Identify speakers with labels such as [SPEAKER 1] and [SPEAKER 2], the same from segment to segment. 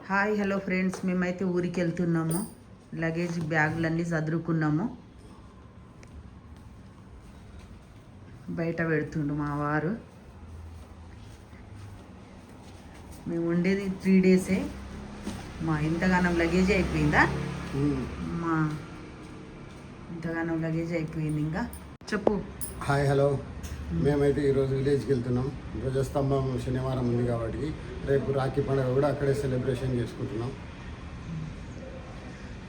[SPEAKER 1] Hi hello friends, మేమైతే ఊరికి వెళ్తున్నాము. లగేజ్ బ్యాగులన్నీ చదురుకున్నాము. బయట పెడుతుండు మా వారు. మేము ఉండేది 3 డేసే. మా ఇంతగానం లగేజ్ అయిపోయిందా? మా ఇంతగానం లగేజ్ అయిపోయింది. ఇంకా చెప్పు.
[SPEAKER 2] హాయ్ హలో, మేమైతే ఈరోజు విలేజ్కి వెళ్తున్నాం. ధ్వజస్తంభం శనివారం ఉంది కాబట్టి రేపు రాఖీ పండుగ కూడా అక్కడే సెలబ్రేషన్ చేసుకుంటున్నాం.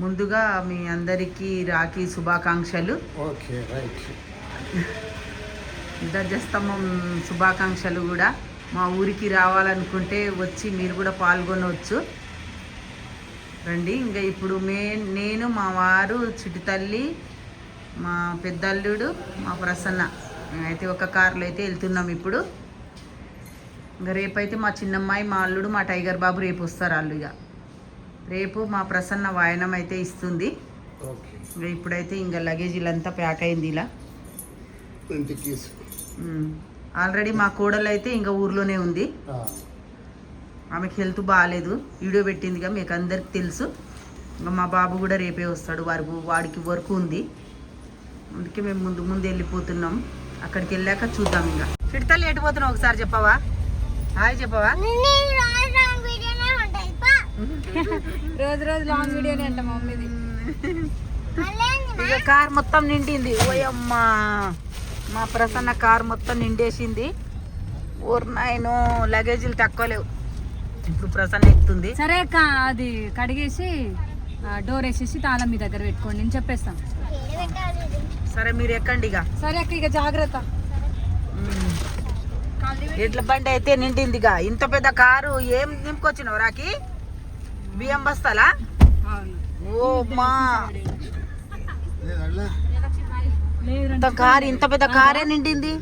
[SPEAKER 1] ముందుగా మీ అందరికీ రాఖీ శుభాకాంక్షలు.
[SPEAKER 2] Okay, right.
[SPEAKER 1] ధ్వజస్తంభం శుభాకాంక్షలు కూడా. మా ఊరికి రావాలనుకుంటే వచ్చి మీరు కూడా పాల్గొనవచ్చు. రండి. ఇంకా ఇప్పుడు నేను మా వారు, చిటి తల్లి, మా పెద్దల్లుడు, మా ప్రసన్న అయితే ఒక కారులో అయితే వెళ్తున్నాం ఇప్పుడు. ఇంకా రేపైతే మా చిన్నమ్మాయి, మా అల్లుడు, మా టైగర్ బాబు రేపు వస్తారు. వాళ్ళు ఇక రేపు మా ప్రసన్న వాయనం అయితే ఇస్తుంది. ఇంకా ఇప్పుడైతే ఇంకా లగేజీలంతా ప్యాక్ అయింది ఇలా. ఆల్రెడీ మా కోడలు అయితే ఇంకా ఊర్లోనే ఉంది. ఆమెకి హెల్త్ బాగాలేదు, వీడియో పెట్టిందిగా మీకు అందరికి తెలుసు. ఇంకా మా బాబు కూడా రేపే వస్తాడు. వాడికి వర్క్ ఉంది, అందుకే మేము ముందు వెళ్ళిపోతున్నాం. అక్కడికి వెళ్ళాక చూద్దాం. ఇంకా చిడతల్లి ఎటు పోతున్నావు ఒకసారి చెప్పవా? హాయ్ చెప్పవా?
[SPEAKER 3] రోజు లాంగ్ వీడియోనే అంట మమ్మీది.
[SPEAKER 1] ఇక కార్ మొత్తం నిండింది. ఓయమ్మా, మా ప్రసన్న కార్ మొత్తం నిండేసింది. ఊరినాయను లగేజీలు తక్కువ లేవు. ఇప్పుడు ప్రసన్న ఎక్కుతుంది.
[SPEAKER 3] సరే అక్క, అది కడిగేసి డోర్ వేసేసి తాళం మీ దగ్గర పెట్టుకోండి, నేను చెప్పేస్తాను.
[SPEAKER 1] సరే మీరు ఎక్కండి ఇక.
[SPEAKER 3] సరే అక్క, ఇక జాగ్రత్త.
[SPEAKER 1] ఎడ్ల బండి అయితే నిండిందిగా. ఇంత పెద్ద కారు ఏం నింపుకొచ్చినావు రాకి? బియ్యం బస్తాలా? ఓ మా, కారు ఇంత పెద్ద కారే నిండింది.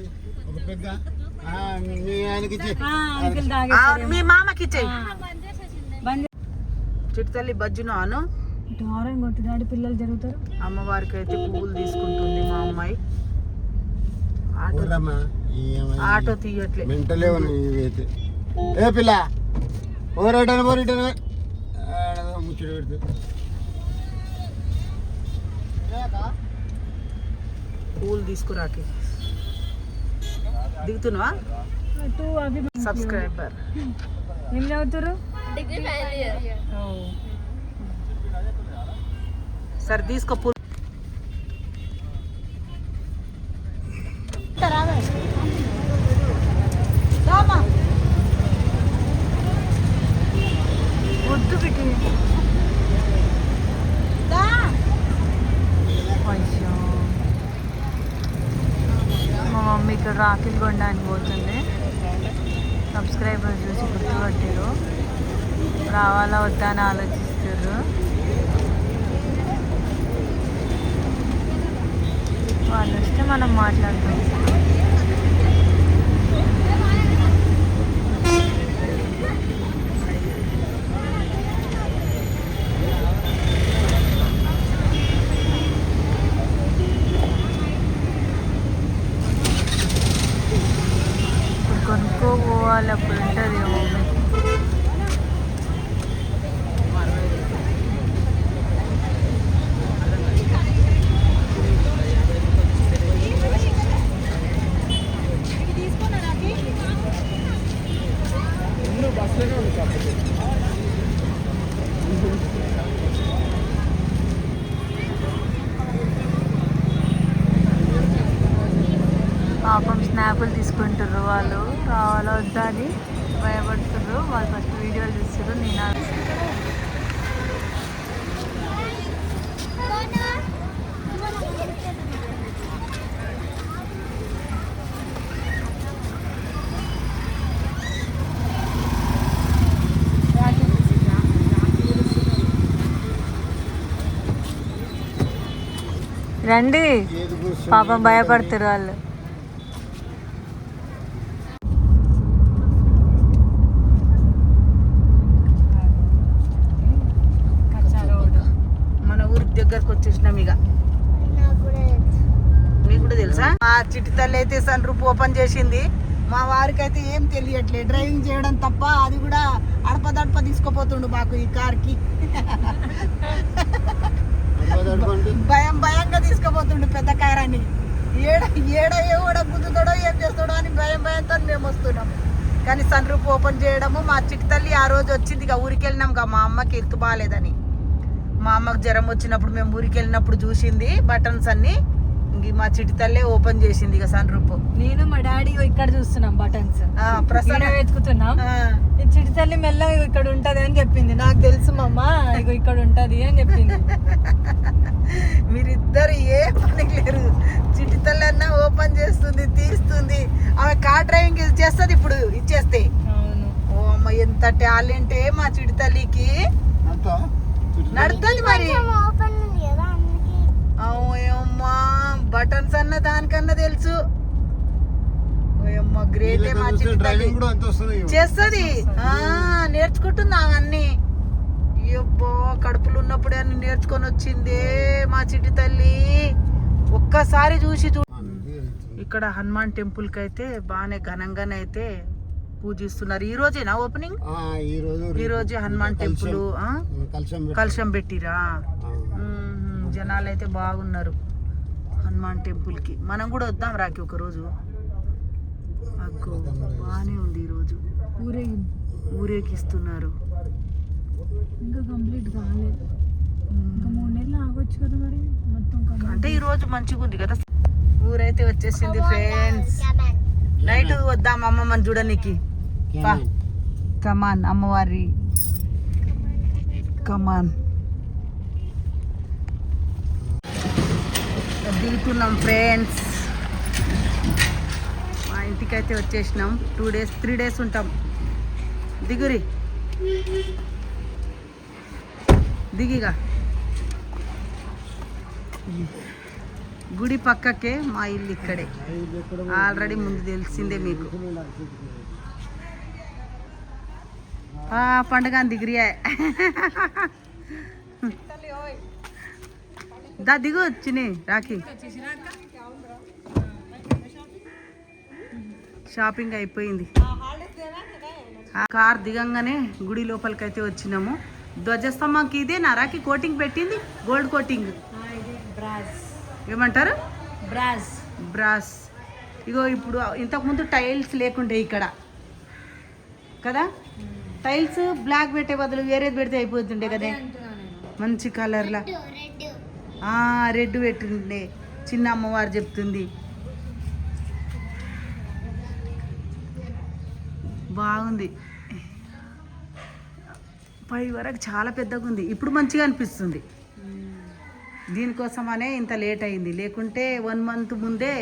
[SPEAKER 1] మీ మామకి ఇచ్చేయి. చిట్తల్లి బజ్జును అను.
[SPEAKER 3] పిల్లలు జరుగుతారు.
[SPEAKER 1] అమ్మవారికి అయితే పువ్వులు తీసుకుంటుంది మా అమ్మాయి. ఆటో తీయట్లే.
[SPEAKER 2] ఏ పిల్ల ముచ్చట పెడుతుంది.
[SPEAKER 1] పువ్వులు తీసుకురాకి. దిగుతున్నావా? సబ్స్క్రైబర్
[SPEAKER 3] ఏం చదువుతారు?
[SPEAKER 1] సరే తీసుకో. వద్దు బిడ్డ.
[SPEAKER 3] మా మమ్మీ ఇక్కడ రాఖీలు కొనడానికి పోతుంది. సబ్స్క్రైబర్ చూసి గుర్తుపట్టారు, రావాలా వద్దా అని ఆలోచిస్తారు. వాళ్ళు వస్తే మనం మాట్లాడతాం. కొనుక్కోపోవాలి, అప్పుడు ఉంటుంది మమ్మీ. పాపం స్నాపులు తీసుకుంటారు వాళ్ళు, రావాలా వద్దా అని భయపడుతున్నారు. వాళ్ళు ఫస్ట్ వీడియోలు చూస్తారు. నేను రండి, పాపం భయపడతారు వాళ్ళు.
[SPEAKER 1] దగ్గరకు వచ్చేసినాం. ఇక మీకు కూడా తెలుసా? మా చిట్టి తల్లి అయితే సన్ రూప్ ఓపెన్ చేసింది. మా వారికి అయితే ఏం తెలియట్లేదు, డ్రైవింగ్ చేయడం తప్ప. అది కూడా అడపదడప తీసుకుపోతుండు మాకు ఈ కార్కి. భయంగా తీసుకుపోతుండు పెద్ద కార్ అని. ఏడ గుద్దుతాడో ఏం చేస్తాడో అని భయంతో మేము వస్తున్నాము. కానీ సన్ రూఫ్ ఓపెన్ చేయడము, మా చిట్టి తల్లి ఆ రోజు వచ్చింది ఇక ఊరికి వెళ్ళినాం మా అమ్మకి హెల్త్ బాగాలేదని. మా అమ్మకు జ్వరం వచ్చినప్పుడు మేము ఊరికి వెళ్ళినప్పుడు చూసింది బటన్స్ అన్ని. ఇంక మా చిట్టి తల్లే ఓపెన్ చేసింది ఇక సన్ రూఫ్.
[SPEAKER 3] నేను మా డాడీ ఇక్కడ చూస్తున్నాం బటన్స్
[SPEAKER 1] ప్రసన్న
[SPEAKER 3] వెతుకుతున్నాం. చిట్టి తల్లి మెల్లగా ఇక్కడ ఉంటది అని చెప్పింది. నాకు తెలుసు మమ్మ ఇగో ఇక్కడ ఉంటది అని చెప్పింది.
[SPEAKER 1] మీరిద్దరు ఏ పనికి లేరు. చిట్టి తల్లి అన్న ఓపెన్ చేస్తుంది, తీస్తుంది. ఆమె కార్ డ్రైవింగ్ చేస్తుంది ఇప్పుడు ఇచ్చేస్తే.
[SPEAKER 3] అవును.
[SPEAKER 1] ఓ అమ్మ ఎంత టాలెంటే మా చిట్టి తల్లికి. నడుతుంది మరి. అమ్మా బటన్స్ అన్న దానికన్నా తెలుసు. గ్రేటే మా చిట్టి తల్లి. చేస్తుంది, నేర్చుకుంటుంది అవన్నీ. అయ్యబ్బో కడుపులు ఉన్నప్పుడే అన్ని నేర్చుకొని వచ్చిందే మా చిట్టి తల్లి. ఒక్కసారి చూసి ఇక్కడ హనుమాన్ టెంపుల్ కి అయితే బాగానే ఘనంగానే అయితే పూజిస్తున్నారు. ఈ రోజేనా ఓపెనింగ్? ఈ రోజే హనుమాన్ టెంపుల్ కలశం పెట్టిరా. జనాలు అయితే బాగున్నారు హనుమాన్ టెంపుల్ కి. మనం కూడా వద్దాం రాకి ఒక రోజు. అగ్గో బాగానే ఉంది ఈరోజు. ఊరేగిస్తున్నారు.
[SPEAKER 3] ఇంకా కంప్లీట్ కాలేదు. ఇంకా 3 నెలలు ఆగొచ్చు కదా మరి మొత్తం.
[SPEAKER 1] అంటే ఈ రోజు మంచిగా ఉంది కదా. ఊరైతే వచ్చేసింది ఫ్రెండ్స్. నైట్ వద్దాం అమ్మమ్మని చూడడానికి. కమాన్ అమ్మవారి కమాన్. దిగుతున్నాం ఫ్రెండ్స్. మా ఇంటికైతే వచ్చేసినాం. 3 డేస్ ఉంటాం. దిగురి దిగిగా. గుడి పక్కకే మా ఇల్లు ఇక్కడే. ఆల్రెడీ ముందు తెలిసిందే మీకు. పండుగ దిగిరియా. దా దిగు వచ్చినాయి రాఖీ. షాపింగ్ అయిపోయింది. కార్ దిగంగానే గుడి లోపలికైతే వచ్చినాము. ధ్వజస్తంభంకి ఇదేనా రాఖీ కోటింగ్ పెట్టింది? గోల్డ్ కోటింగ్ ఏమంటారు? బ్రాస్. ఇగో ఇప్పుడు ఇంతకుముందు టైల్స్ లేకుండే ఇక్కడ కదా. టైల్స్ బ్లాక్ పెట్టే బదులు వేరేది పెడితే అయిపోతుండే కదా. మంచి కలర్లా రెడ్ పెట్టిండే. చిన్న అమ్మవారు చెప్తుంది. బాగుంది. పై వరకు చాలా పెద్దగా ఉంది. ఇప్పుడు మంచిగా అనిపిస్తుంది. దీనికోసమనే ఇంత లేట్ అయింది. లేకుంటే 1 మంత్ ముందే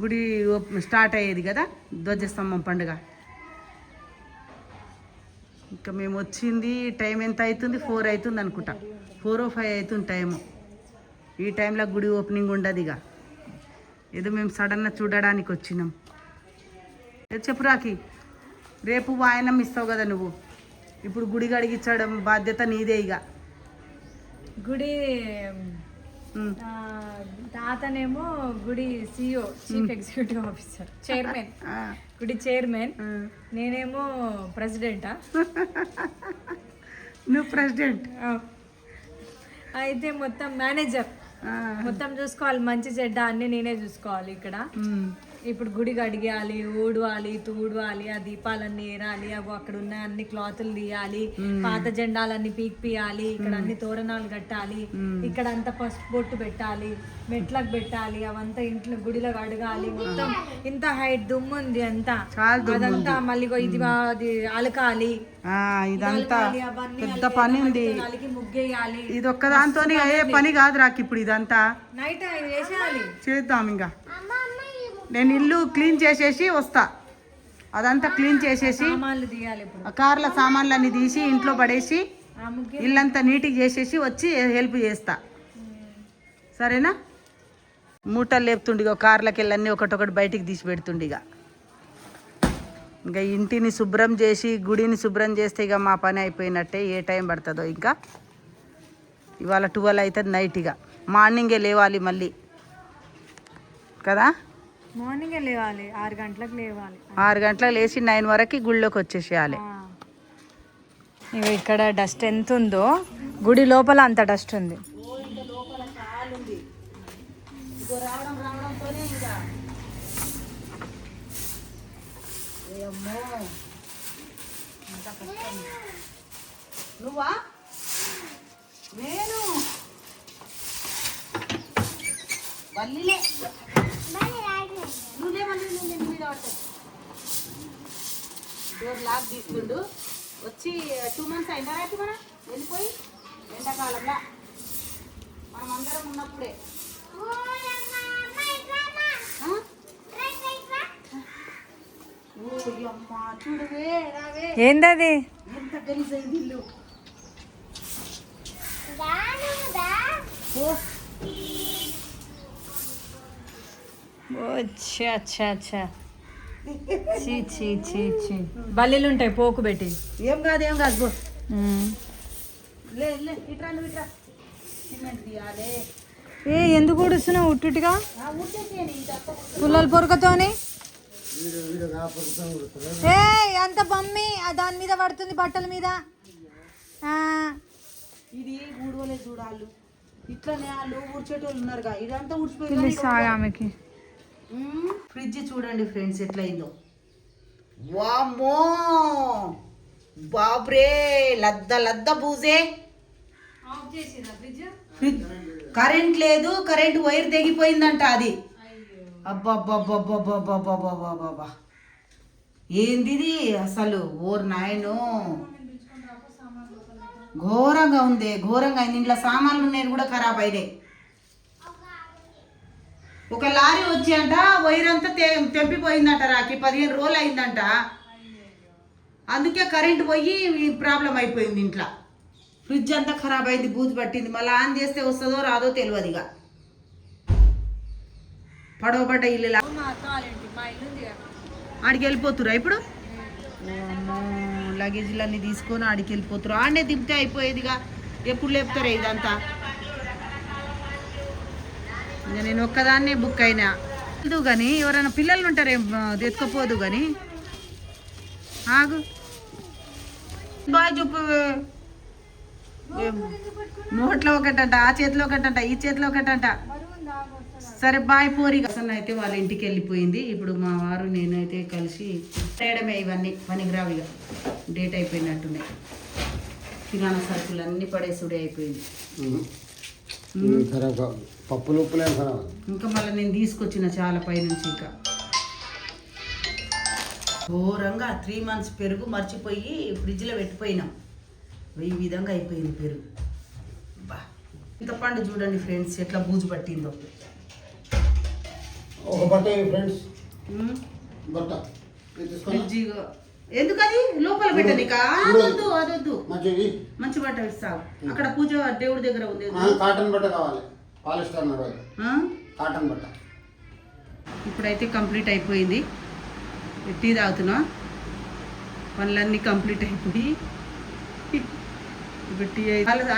[SPEAKER 1] గుడి స్టార్ట్ అయ్యేది కదా ధ్వజస్తంభం పండుగ. ఇంకా మేము వచ్చింది టైం ఎంత అవుతుంది? 4 అవుతుంది అనుకుంటా. 4 or 5 అవుతుంది టైము. ఈ టైంలో గుడి ఓపెనింగ్ ఉండదు. ఇక ఏదో మేము సడన్గా చూడడానికి వచ్చినాం. చెప్పు రాకి. రేపు వాయనం ఇస్తావు కదా నువ్వు. ఇప్పుడు గుడి గడిగించడం బాధ్యత నీదే. ఇక
[SPEAKER 3] గుడి తాతనేమో గుడి CEO chief executive officer chairman, గుడి చైర్మన్. నేనేమో ప్రెసిడెంటా?
[SPEAKER 1] నువ్వు ప్రెసిడెంట్
[SPEAKER 3] అయితే మొత్తం మేనేజర్. మొత్తం చూసుకోవాలి, మంచి చెడ్డ అన్ని నేనే చూసుకోవాలి ఇక్కడ. ఇప్పుడు గుడి కడిగేయాలి, ఊడవాలి, తూడవాలి, ఆ దీపాలన్నీ ఏరాలి, అక్కడ ఉన్న అన్ని క్లాతులు తీయాలి, పాత జెండాలన్నీ పీకిపియాలి, ఇక్కడ అన్ని తోరణాలు కట్టాలి, ఇక్కడ అంతా పసుపు బొట్టు పెట్టాలి, మెట్లకు పెట్టాలి, అవంతా ఇంట్లో గుడిలో కడగాలి. మొత్తం ఇంత హైట్ దుమ్ము ఉంది అంతా. అదంతా మళ్ళీ ఇది అది అలకాలి.
[SPEAKER 1] ఇదంతా పెద్ద పని ఉంది.
[SPEAKER 3] ముగ్గేయాలి.
[SPEAKER 1] ఇది ఒక్క దాంతో అయ్యే పని కాదు రాకి. ఇప్పుడు ఇదంతా
[SPEAKER 3] నైట్ వేసేయాలి. చేద్దాం.
[SPEAKER 1] ఇంకా నేను ఇల్లు క్లీన్ చేసేసి వస్తా. అదంతా క్లీన్ చేసేసి కార్ల సామాన్లు అన్ని తీసి ఇంట్లో పడేసి ఇల్లంతా నీట్గా చేసేసి వచ్చి హెల్ప్ చేస్తా. సరేనా? మూటలు లేపుతుండిగా కార్లకి వెళ్ళన్నీ ఒకటొకటి బయటికి తీసి పెడుతుండిగా. ఇంకా ఇంటిని శుభ్రం చేసి గుడిని శుభ్రం చేస్తే ఇక మా పని అయిపోయినట్టే. ఏ టైం పడుతుందో ఇంకా. ఇవాళ 12 అవుతుంది నైట్. ఇక మార్నింగే లేవాలి మళ్ళీ కదా.
[SPEAKER 3] మార్నింగే లేవాలి, 6 గంటలకు లేవాలి.
[SPEAKER 1] 6 గంటలకు లేచి 9 వరకు గుళ్ళోకి వచ్చేసేయాలి.
[SPEAKER 3] ఇవి ఇక్కడ డస్ట్ ఎంత ఉందో, గుడి లోపల అంత డస్ట్ ఉంది.
[SPEAKER 1] నువ్వా నేను వల్లిలే నువ్వే మళ్ళీ మీద పడతాయి. డోర్ లాక్ తీసుకుండు. వచ్చి 2 months అయిందా రైతు మనం వెళ్ళిపోయి ఎండాకాలంలో మనం అందరం ఉన్నప్పుడే. చూడవే రావే
[SPEAKER 3] ఏందది?
[SPEAKER 1] ఎంత గలీజైంది ఇల్లు.
[SPEAKER 3] అచ్చా అచ్చా అచ్చా. చీ చీ చీ చీ. బల్లీలు ఉంటాయి పోకు పెట్టి.
[SPEAKER 1] ఏం కాదు బో. లే లే ఇట్రా నువ్వు ఇట్రా. సిమెంట్ తీయాలి.
[SPEAKER 3] ఎందుకు ఊడుస్తున్నావు ఉట్టుగా పుల్లల పొరకతోని? అంత బొమ్మి దాని మీద పడుతుంది, బట్టల మీద.
[SPEAKER 1] ఇది ఊడవలే చూడాలు. ఇట్లనే వాళ్ళు ఊడ్చేటోళ్ళు ఉన్నారుగా, ఇదంతా ఊడ్చిపోయింది.
[SPEAKER 3] ఆమెకి
[SPEAKER 1] ఫ్రిడ్జ్ చూడండి ఫ్రెండ్స్ ఎట్లయిందో. వామ్మో బాబ్రే లద్ద బూజే. ఫ్రిడ్జ్ కరెంట్ లేదు, కరెంట్ వైర్ తెగిపోయిందంట అది. అబ్బబ్బబ్బబ్బబ్బబ్బబ్బబ్బబ్బా ఏంది ఇది అసలు. ఓర్ నాయను ఘోరంగా ఉంది, ఘోరంగా అయింది. ఇంట్లో సామాన్లు ఉన్నాయి కూడా ఖరాబ్ అయినాయి. ఒక లారీ వచ్చి అంట వైర్ అంతా తెంపిపోయిందంట. రాకి 15 రోజులు అయిందంట. అందుకే కరెంట్ పోయి ప్రాబ్లం అయిపోయింది ఇంట్లో. ఫ్రిడ్జ్ అంతా ఖరాబ్ అయింది, బూజు పట్టింది. మళ్ళీ ఆన్ చేస్తే వస్తుందో రాదో తెలియదు. ఇక పడవబడ్డ ఇల్లు ఆడికి వెళ్ళిపోతురా ఇప్పుడు. లగేజ్లన్నీ తీసుకొని ఆడికి వెళ్ళిపోతురు. ఆడనే దింపితే అయిపోయేదిగా. ఎప్పుడు లేపుతారా ఇదంతా? ఇంకా నేను ఒక్కదాన్నే బుక్ అయినా కానీ ఎవరైనా పిల్లలు ఉంటారేం ఎత్తుకపోదు కానీ. ఆగు బాయ్ చెప్పు. నోట్లో ఒకటంట, ఆ చేతిలో ఒకటంట, ఈ చేతిలో ఒకటంట. సరే బాయ్ పోరి. అసలు అయితే వాళ్ళ ఇంటికి వెళ్ళిపోయింది. ఇప్పుడు మా వారు నేనైతే కలిసి చేయడమే. ఇవన్నీ పనికిరావిగా డేట్ అయిపోయినట్టున్నాయి. కిరాణా సరుకులు అన్నీ పడేసుడే అయిపోయింది.
[SPEAKER 2] పప్పులు ఉప్పులే
[SPEAKER 1] ఇంకా మళ్ళీ నేను తీసుకొచ్చిన చాలా పైనుంచి. ఇంకా ఘోరంగా 3 months పెరుగు మర్చిపోయి ఫ్రిడ్జ్లో పెట్టిపోయినాం. ఈ విధంగా అయిపోయింది పెరుగు. బా ఇంత పండు చూడండి ఫ్రెండ్స్ ఎట్లా బూజు పట్టిందో.
[SPEAKER 2] ఒక బట్ట ఫ్రెండ్స్
[SPEAKER 1] ఫ్రిడ్జ్ ఎందుకు అది లోపల పెట్టని? అదొద్దు అదొద్దు, మంచి బట్ట ఇస్తావు. అక్కడ పూజ దేవుడి దగ్గర ఉంది.
[SPEAKER 2] కాటన్ బట్ట కావాలి, పాలిస్టర్ కాటన్ బట్ట.
[SPEAKER 1] ఇప్పుడైతే కంప్లీట్ అయిపోయింది. టీ తాగుతున్నా. పనులన్నీ కంప్లీట్ అయిపోయి ఇప్పుడు టీ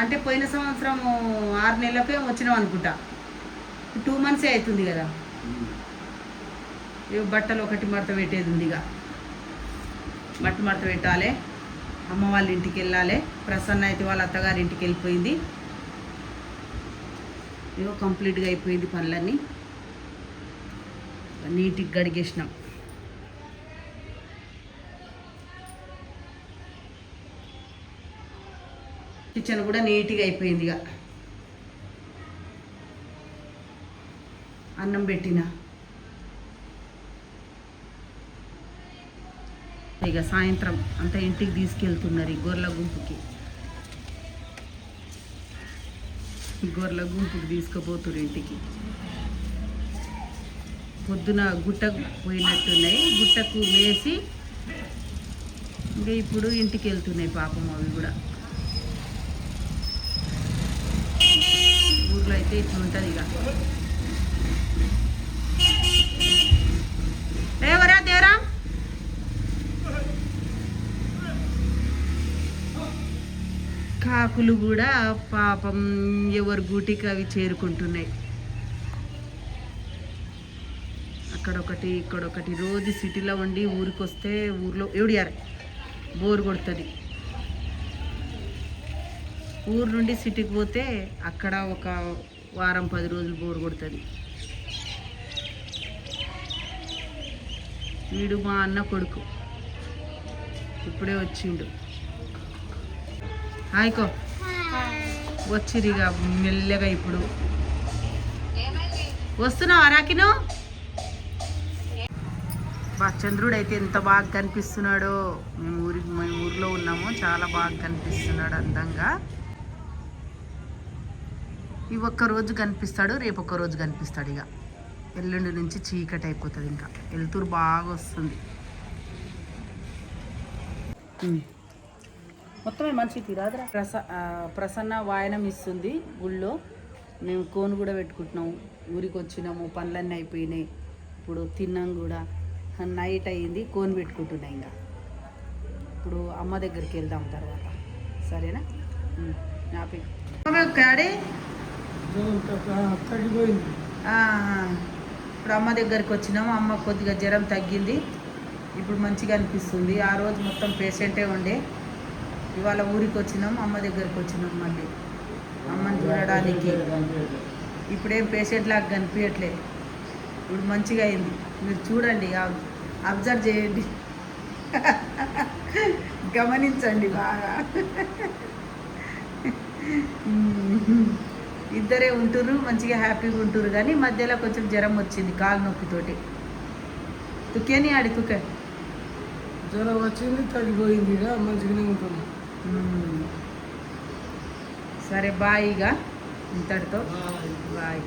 [SPEAKER 1] అంటే పోయిన సంవత్సరం 6 నెలలకే వచ్చినాం అనుకుంటా. 2 months అవుతుంది కదా. బట్టలు ఒకటి మడత పెట్టేది ఉంది. ఇక బట్ట మడత పెట్టాలి. అమ్మ వాళ్ళ ఇంటికి వెళ్ళాలి. ప్రసన్న అయితే వాళ్ళ అత్తగారి ఇంటికి వెళ్ళిపోయింది. ఇవో కంప్లీట్గా అయిపోయింది పనులన్నీ. నీట్గా గడిగేసినాం. కిచెన్ కూడా నీట్గా అయిపోయింది. ఇక అన్నం పెట్టిన. ఇక సాయంత్రం అంతా ఇంటికి తీసుకెళ్తున్నారు. ఈ గొర్రెల గుంపుకి తీసుకుపోతున్నారు ఇంటికి. పొద్దున గుట్టకు పోయినట్టున్నాయి. గుట్టకు మేసి ఇంకా ఇప్పుడు ఇంటికి వెళ్తున్నాయి పాపం. అవి కూడా ఊర్లో అయితే ఇట్లా ఉంటుంది. ఇక దేవరా దేవరా కాకులు కూడా పాపం ఎవరి గూటికి అవి చేరుకుంటున్నాయి. అక్కడొకటి ఇక్కడొకటి రోజు సిటీలో ఉండి ఊరికి వస్తే ఊర్లో ఎవడియారు బోర్ కొడుతుంది. ఊరు నుండి సిటీకి పోతే అక్కడ ఒక వారం 10 రోజులు బోర్ కొడుతుంది. వీడు మా అన్న కొడుకు ఇప్పుడే వచ్చిండు. హాయ్కో వచ్చిరిగా మెల్లగా. ఇప్పుడు వస్తున్నావా రాకిను? బా చంద్రుడు అయితే ఎంత బాగా కనిపిస్తున్నాడో. మేము ఊర్లో ఉన్నాము, చాలా బాగా కనిపిస్తున్నాడు అందంగా. ఈ ఒక్కరోజు కనిపిస్తాడు, రేపు ఒక్క రోజు కనిపిస్తాడు. ఇక ఎల్లుండి నుంచి చీకటి అయిపోతుంది. ఇంకా వెలుతురు బాగా వస్తుంది. మొత్తమే మనిషి తీరాదురా. ప్రసన్న వాయనం ఇస్తుంది గుళ్ళో. మేము కోన్ కూడా పెట్టుకుంటున్నాము. ఊరికి వచ్చినాము, పనులన్నీ అయిపోయినాయి. ఇప్పుడు తిన్నాం కూడా, నైట్ అయ్యింది. కోన్ పెట్టుకుంటున్నాయి. ఇంకా ఇప్పుడు అమ్మ దగ్గరికి వెళ్దాం తర్వాత. సరేనా? హ్యాపీ కాడే
[SPEAKER 2] తగ్గిపోయింది.
[SPEAKER 1] ఇప్పుడు అమ్మ దగ్గరికి వచ్చినాము. అమ్మ కొద్దిగా జ్వరం తగ్గింది, ఇప్పుడు మంచిగా అనిపిస్తుంది. ఆ రోజు మొత్తం పేషెంటే ఉండే. ఇవాళ ఊరికి వచ్చినాము, అమ్మ దగ్గరికి వచ్చినాం మళ్ళీ అమ్మని చూడడానికి. ఇప్పుడేం పేషెంట్ లాగా కనిపించట్లేదు. ఇప్పుడు మంచిగా అయింది. మీరు చూడండి, అబ్జర్వ్ చేయండి, గమనించండి బాగా. ఇద్దరే ఉంటుర్రు, మంచిగా హ్యాపీగా ఉంటుర్రు. కానీ మధ్యలో కొంచెం జ్వరం వచ్చింది, కాలు నొప్పితోటి. తుకేని ఆడి తుకే
[SPEAKER 2] జ్వరం వచ్చింది, తగ్గిపోయింది. ఇక మంచిగానే ఉంటుంది.
[SPEAKER 1] సరే బాయ్. ఇక ఇంతటితో బాయ్.